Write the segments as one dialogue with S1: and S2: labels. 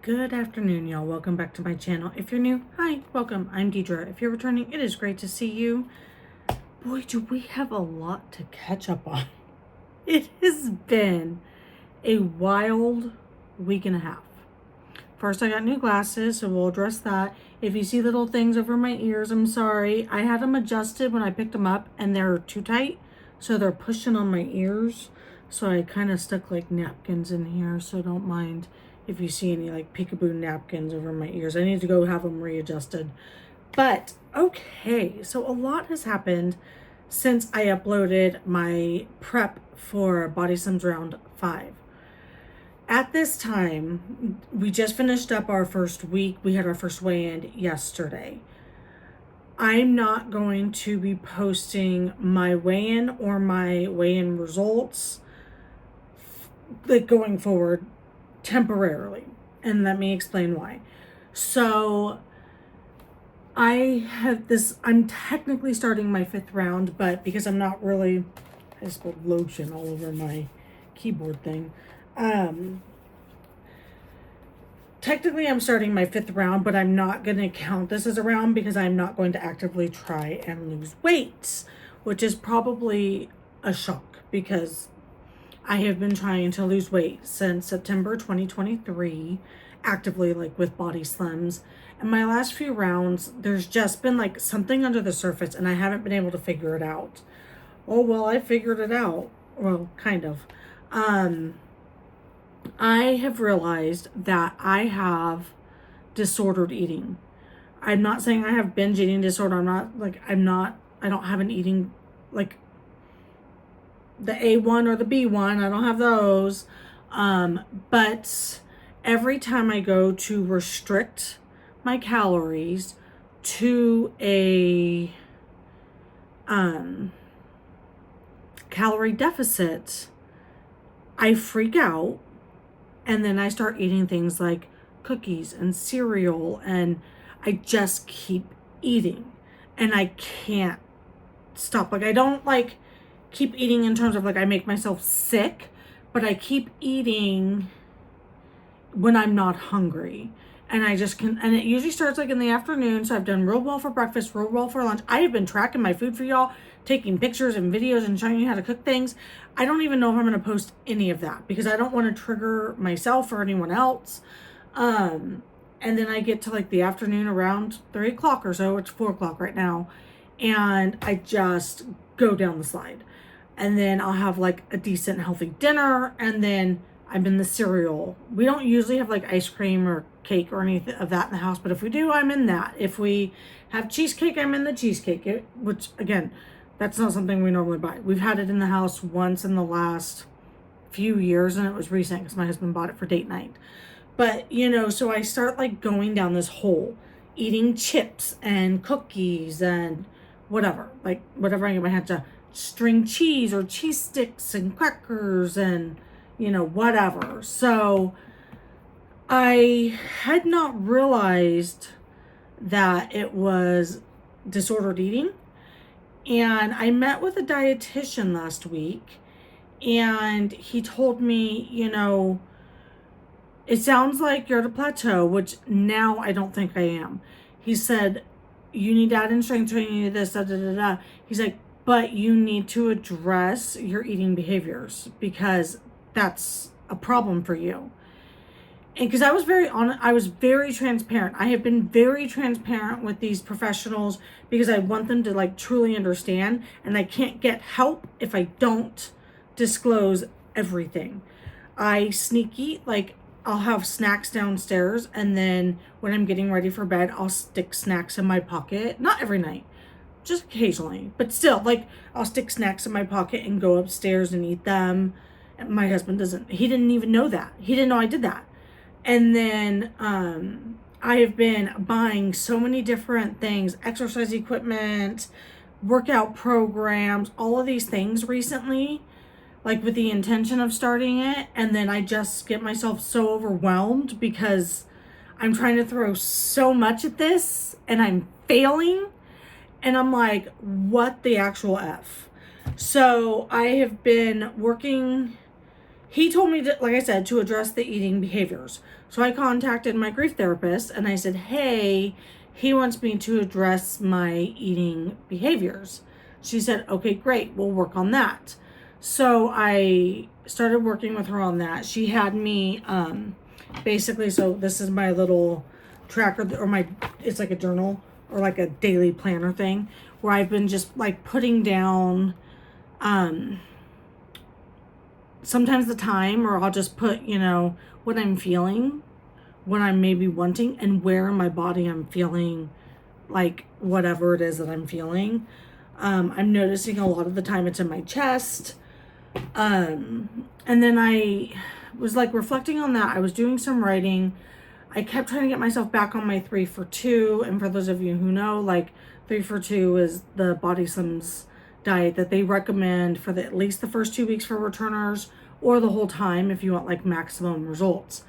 S1: Good afternoon, y'all. Welcome back to my channel. If you're new, hi, welcome. I'm Deidra. If you're returning, it is great to see you. Boy, do we have a lot to catch up on. It has been a wild week and a half. First, I got new glasses, so we'll address that. If you see little things over my ears, I'm sorry. I had them adjusted when I picked them up, and they're too tight, so they're pushing on my ears. So I kind of stuck like napkins in here, so don't mind if you see any like peekaboo napkins over my ears. I need to go have them readjusted. But okay, so a lot has happened since I uploaded my prep for bodyslims round 5. At this time, we just finished up our first week. We had our first weigh-in yesterday. I'm not going to be posting my weigh-in or my weigh-in results like going forward temporarily, and let me explain why. So I'm technically starting my 5th round, but because I'm not really, I spilled lotion all over my keyboard thing. Technically I'm starting my 5th round, but I'm not going to count this as a round because I'm not going to actively try and lose weight, which is probably a shock because I have been trying to lose weight since September 2023, actively, like with bodyslims. And my last few rounds, there's just been like something under the surface and I haven't been able to figure it out. Oh, well, I figured it out. Well, kind of. I have realized that I have disordered eating. I'm not saying I have binge eating disorder. I don't have an eating, like, the A1 or the B1. I don't have those. But every time I go to restrict my calories to a calorie deficit, I freak out and then I start eating things like cookies and cereal, and I just keep eating and I can't stop. Like, I don't like keep eating in terms of like I make myself sick, but I keep eating when I'm not hungry. And I just can, and it usually starts like in the afternoon. So I've done real well for breakfast, real well for lunch. I have been tracking my food for y'all, taking pictures and videos and showing you how to cook things. I don't even know if I'm going to post any of that because I don't want to trigger myself or anyone else. And then I get to like the afternoon around 3 o'clock or so. It's 4 o'clock right now. And I just go down the slide. And then I'll have like a decent healthy dinner, and then I'm in the cereal. We don't usually have like ice cream or cake or anything of that in the house, but if we do, I'm in that. If we have cheesecake, I'm in the cheesecake, which again, that's not something we normally buy. We've had it in the house once in the last few years, and it was recent because my husband bought it for date night. But so I start like going down this hole, eating chips and cookies and whatever I can get my hands on. String cheese or cheese sticks and crackers and whatever. So I had not realized that it was disordered eating, and I met with a dietitian last week, and he told me, it sounds like you're at a plateau, which now I don't think I am. He said, you need to add in strength training, you need this, da da da da. He's like, but you need to address your eating behaviors because that's a problem for you. And because I was very honest, I was very transparent. I have been very transparent with these professionals because I want them to like truly understand, and I can't get help if I don't disclose everything. I sneak eat, like I'll have snacks downstairs, and then when I'm getting ready for bed, I'll stick snacks in my pocket. Not every night, just occasionally, but still, like I'll stick snacks in my pocket and go upstairs and eat them. And my husband he didn't even know that. He didn't know I did that. And then I have been buying so many different things, exercise equipment, workout programs, all of these things recently, like with the intention of starting it. And then I just get myself so overwhelmed because I'm trying to throw so much at this and I'm failing. And I'm like, what the actual F? So I have been working he told me to, like I said, to address the eating behaviors. So I contacted my grief therapist and I said, hey, he wants me to address my eating behaviors. She said, okay, great, we'll work on that. So I started working with her on that. She had me basically, so this is my little tracker, or it's like a journal or like a daily planner thing where I've been just like putting down sometimes the time, or I'll just put, what I'm feeling, what I'm maybe wanting, and where in my body I'm feeling like whatever it is that I'm feeling. I'm noticing a lot of the time it's in my chest. And then I was like reflecting on that. I was doing some writing. I kept trying to get myself back on my 3 for 2. And for those of you who know, like 3 for 2 is the bodyslims diet that they recommend for at least the first 2 weeks for returners, or the whole time if you want like maximum results.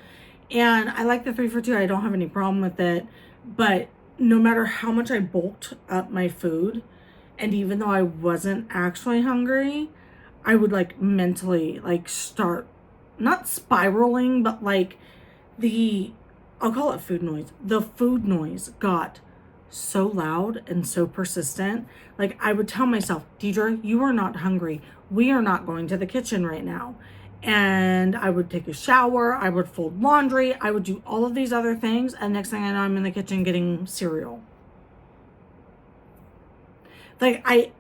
S1: And I like the 3 for 2. I don't have any problem with it. But no matter how much I bulked up my food, and even though I wasn't actually hungry, I would like mentally like start not spiraling, but like I'll call it food noise. The food noise got so loud and so persistent. Like I would tell myself, Deidra, you are not hungry. We are not going to the kitchen right now. And I would take a shower. I would fold laundry. I would do all of these other things. And next thing I know, I'm in the kitchen getting cereal. Like I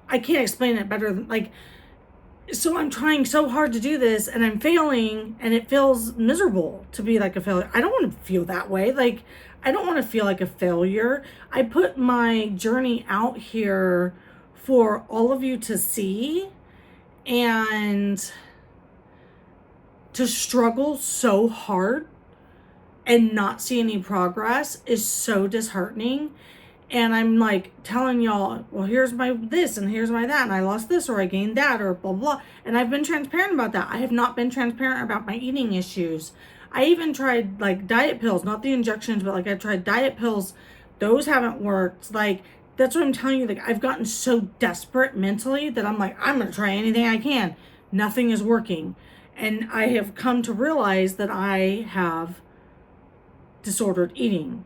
S1: can't explain it better than like, so I'm trying so hard to do this and I'm failing, and it feels miserable to be like a failure. I don't want to feel that way. Like, I don't want to feel like a failure. I put my journey out here for all of you to see, and to struggle so hard and not see any progress is so disheartening. And I'm like telling y'all, well, here's my this and here's my that, and I lost this or I gained that or blah, blah. And I've been transparent about that. I have not been transparent about my eating issues. I even tried like diet pills, not the injections, but like I tried diet pills. Those haven't worked. Like, that's what I'm telling you. Like, I've gotten so desperate mentally that I'm like, I'm going to try anything I can. Nothing is working. And I have come to realize that I have disordered eating.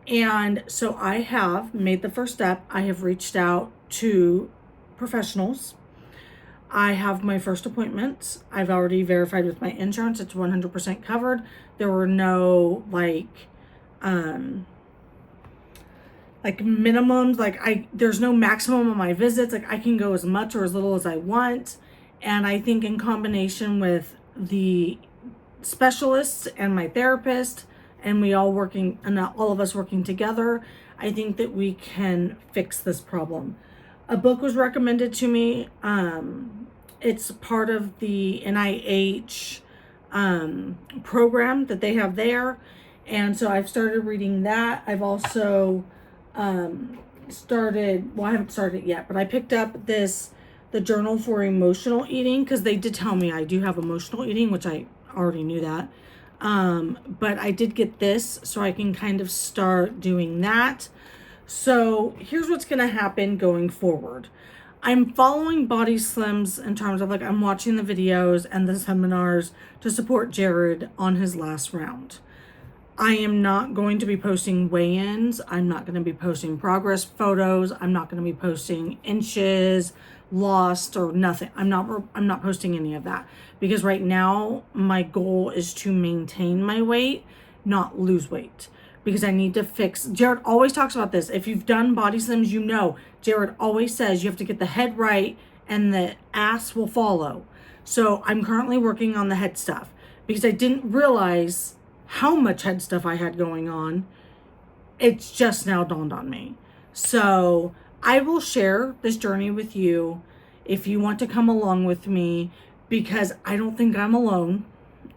S1: And so I have made the first step. I have reached out to professionals. I have my first appointment. I've already verified with my insurance. It's 100% covered. There were no like minimums. There's no maximum on my visits. Like, I can go as much or as little as I want. And I think in combination with the specialists and my therapist, and we all working, and all of us working together, I think that we can fix this problem. A book was recommended to me. It's part of the NIH program that they have there. And so I've started reading that. I've also I haven't started it yet, but I picked up the Journal for Emotional Eating, because they did tell me I do have emotional eating, which I already knew that. But I did get this, so I can kind of start doing that. So here's what's going to happen going forward. I'm following bodyslims in terms of like, I'm watching the videos and the seminars to support Jared on his last round. I am not going to be posting weigh-ins. I'm not going to be posting progress photos. I'm not going to be posting inches lost or nothing. I'm not posting any of that, because right now my goal is to maintain my weight, not lose weight, because I need to fix. Jared always talks about this. If you've done bodyslims, you know Jared always says you have to get the head right and the ass will follow. So I'm currently working on the head stuff, because I didn't realize how much head stuff I had going on. It's just now dawned on me. So I will share this journey with you if you want to come along with me, because I don't think I'm alone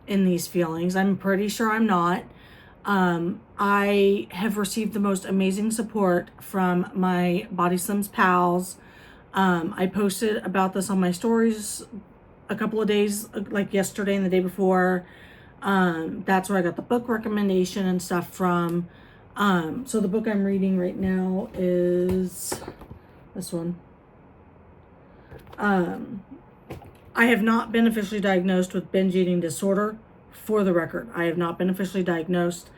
S1: in these feelings. I'm pretty sure I'm not. I have received the most amazing support from my bodyslims pals. I posted about this on my stories a couple of days, like yesterday and the day before. That's where I got the book recommendation and stuff from. So the book I'm reading right now is this one. I have not been officially diagnosed with binge eating disorder. For the record, I have not been officially diagnosed.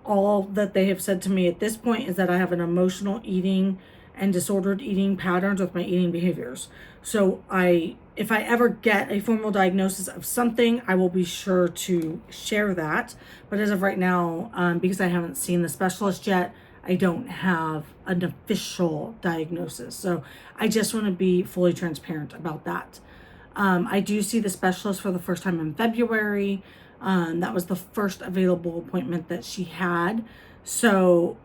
S1: All that they have said to me at this point is that I have an emotional eating and disordered eating patterns with my eating behaviors. So if I ever get a formal diagnosis of something, I will be sure to share that. But as of right now, because I haven't seen the specialist yet, I don't have an official diagnosis. So I just want to be fully transparent about that. I do see the specialist for the first time in February. That was the first available appointment that she had. So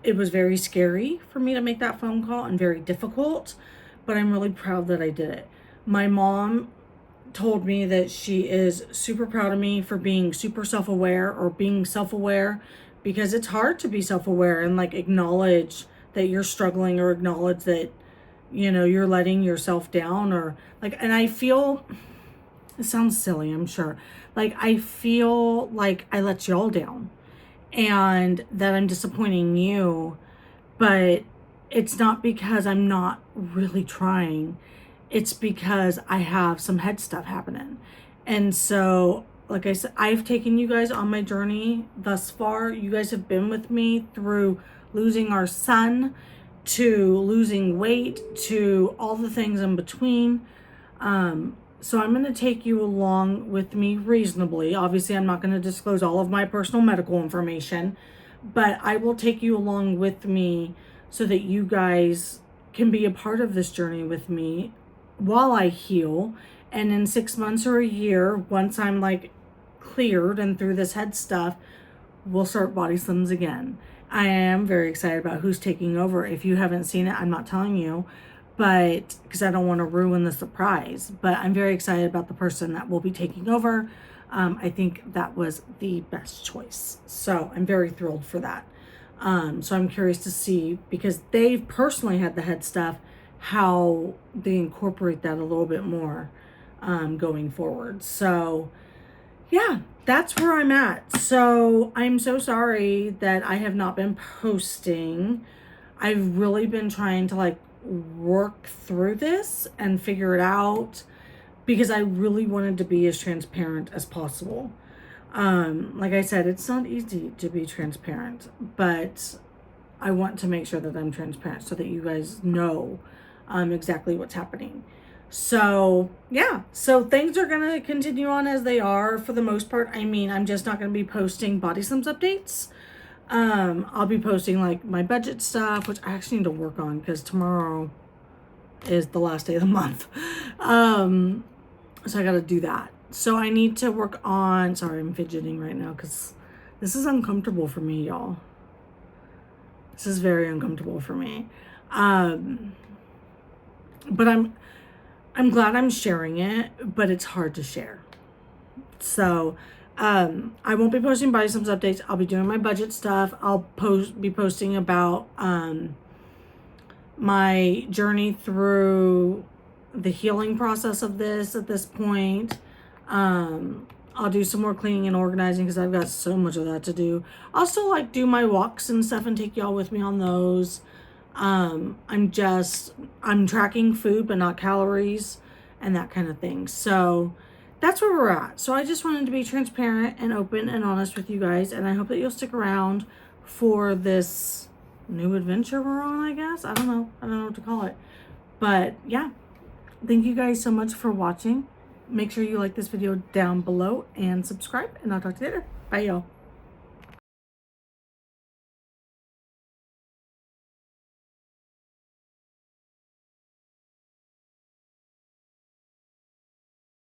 S1: it was very scary for me to make that phone call and very difficult, but I'm really proud that I did it. My mom told me that she is super proud of me for being super self-aware or being self-aware, because it's hard to be self-aware and like acknowledge that you're struggling or acknowledge that, you know, you're letting yourself down or like, and I feel, it sounds silly, I'm sure. Like, I feel like I let y'all down and that I'm disappointing you, but it's not because I'm not really trying. It's because I have some head stuff happening. And so, like I said, I've taken you guys on my journey thus far. You guys have been with me through losing our son, to losing weight, to all the things in between. So I'm going to take you along with me reasonably. Obviously, I'm not going to disclose all of my personal medical information, but I will take you along with me so that you guys can be a part of this journey with me while I heal. And in 6 months or a year, once I'm like cleared and through this head stuff, we'll start Body Slims again. I am very excited about who's taking over. If you haven't seen it, I'm not telling you, but because I don't want to ruin the surprise, but I'm very excited about the person that will be taking over. I think that was the best choice. So I'm very thrilled for that. So I'm curious to see, because they've personally had the head stuff, how they incorporate that a little bit more going forward. So yeah, that's where I'm at. So I'm so sorry that I have not been posting. I've really been trying to like work through this and figure it out, because I really wanted to be as transparent as possible. Like I said, it's not easy to be transparent, but I want to make sure that I'm transparent so that you guys know exactly what's happening. So yeah, so things are going to continue on as they are for the most part. I mean, I'm just not going to be posting Body Slims updates. I'll be posting like my budget stuff, which I actually need to work on because tomorrow is the last day of the month. So I got to do that. So I need to work on, sorry, I'm fidgeting right now because this is uncomfortable for me, y'all. This is very uncomfortable for me. But I'm glad I'm sharing it, but it's hard to share. So I won't be posting Body Slims updates. I'll be doing my budget stuff. I'll be posting about my journey through the healing process of this at this point. I'll do some more cleaning and organizing because I've got so much of that to do. I'll still like do my walks and stuff and take y'all with me on those. I'm tracking food but not calories and that kind of thing. So that's where we're at. So I just wanted to be transparent and open and honest with you guys, and I hope that you'll stick around for this new adventure we're on, I guess. I don't know what to call it. But yeah, thank you guys so much for watching. Make sure you like this video down below and subscribe, and I'll talk to you later. Bye, y'all.